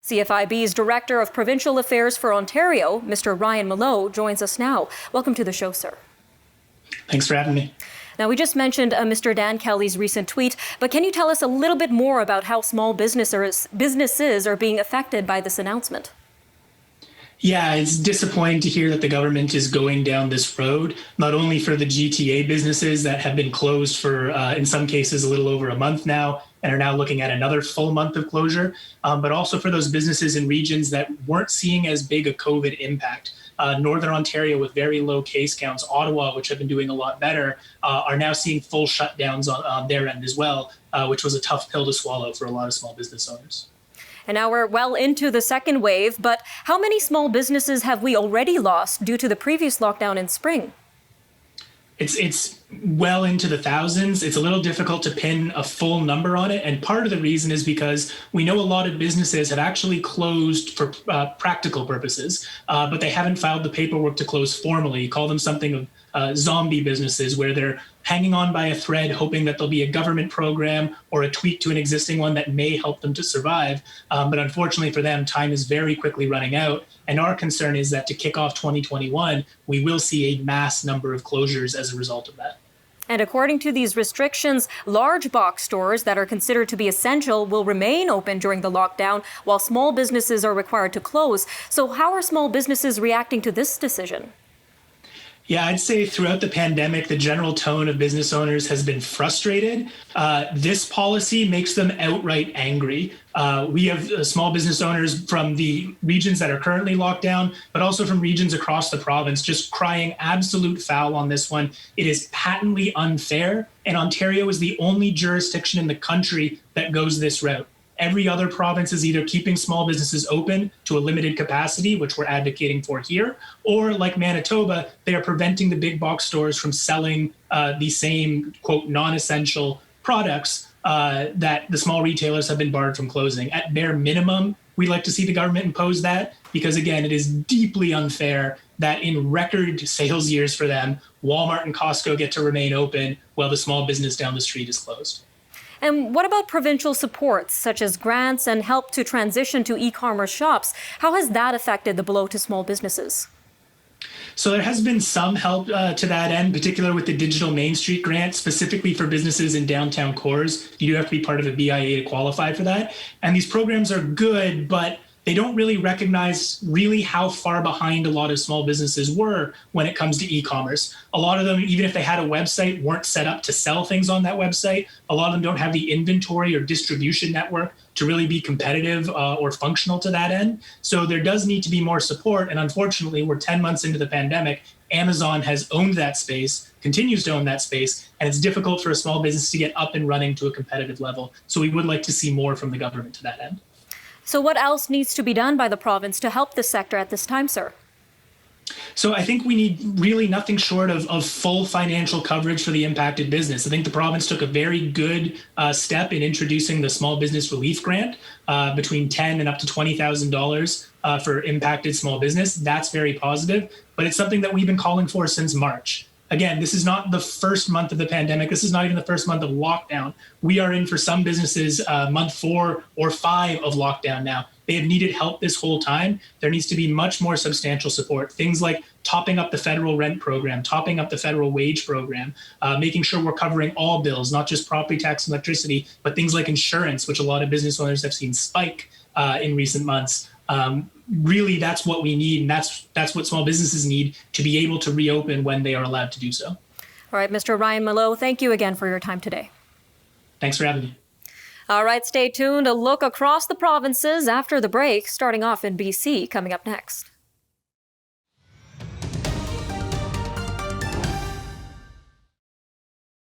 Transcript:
CFIB's Director of Provincial Affairs for Ontario, Mr. Ryan Mallough, joins us now. Welcome to the show, sir. Thanks for having me. Now, we just mentioned Mr. Dan Kelly's recent tweet, but can you tell us a little bit more about how small businesses are being affected by this announcement? Yeah, it's disappointing to hear that the government is going down this road, not only for the GTA businesses that have been closed for, in some cases, a little over a month now, and are now looking at another full month of closure, but also for those businesses in regions that weren't seeing as big a COVID impact. Northern Ontario with very low case counts, Ottawa, which have been doing a lot better, are now seeing full shutdowns on their end as well, which was a tough pill to swallow for a lot of small business owners. And now we're well into the second wave, but how many small businesses have we already lost due to the previous lockdown in spring? It's well into the thousands. It's a little difficult to pin a full number on it. And part of the reason is because we know a lot of businesses have actually closed for practical purposes, but they haven't filed the paperwork to close formally. Call them something of zombie businesses, where they're hanging on by a thread, hoping that there'll be a government program or a tweak to an existing one that may help them to survive. But unfortunately for them, time is very quickly running out. And our concern is that to kick off 2021, we will see a mass number of closures as a result of that. And according to these restrictions, large box stores that are considered to be essential will remain open during the lockdown, while small businesses are required to close. So how are small businesses reacting to this decision? Yeah, I'd say throughout the pandemic, the general tone of business owners has been frustrated. This policy makes them outright angry. We have small business owners from the regions that are currently locked down, but also from regions across the province, just crying absolute foul on this one. It is patently unfair, and Ontario is the only jurisdiction in the country that goes this route. Every other province is either keeping small businesses open to a limited capacity, which we're advocating for here, or like Manitoba, they are preventing the big box stores from selling the same, quote, non-essential products that the small retailers have been barred from closing. At bare minimum, we'd like to see the government impose that because, again, it is deeply unfair that in record sales years for them, Walmart and Costco get to remain open while the small business down the street is closed. And what about provincial supports, such as grants and help to transition to e-commerce shops? How has that affected the blow to small businesses? So there has been some help to that end, particularly with the Digital Main Street grant, specifically for businesses in downtown cores. You do have to be part of a BIA to qualify for that. And these programs are good, but they don't really recognize really how far behind a lot of small businesses were when it comes to e-commerce. A lot of them, even if they had a website, weren't set up to sell things on that website. A lot of them don't have the inventory or distribution network to really be competitive or functional to that end. So there does need to be more support. And unfortunately, we're 10 months into the pandemic. Amazon has owned that space, continues to own that space, and it's difficult for a small business to get up and running to a competitive level. So we would like to see more from the government to that end. So what else needs to be done by the province to help this sector at this time, sir? So I think we need really nothing short of full financial coverage for the impacted business. I think the province took a very good step in introducing the small business relief grant between $10,000 and up to $20,000 for impacted small business. That's very positive, but it's something that we've been calling for since March. Again, this is not the first month of the pandemic. This is not even the first month of lockdown. We are in, for some businesses, month 4 or 5 of lockdown now. They have needed help this whole time. There needs to be much more substantial support. Things like topping up the federal rent program, topping up the federal wage program, making sure we're covering all bills, not just property tax and electricity, but things like insurance, which a lot of business owners have seen spike in recent months. Really, that's what we need, and that's what small businesses need to be able to reopen when they are allowed to do so. All right, Mr. Ryan Mallough, thank you again for your time today. Thanks for having me. All right, stay tuned. A look across the provinces after the break, starting off in BC, coming up next.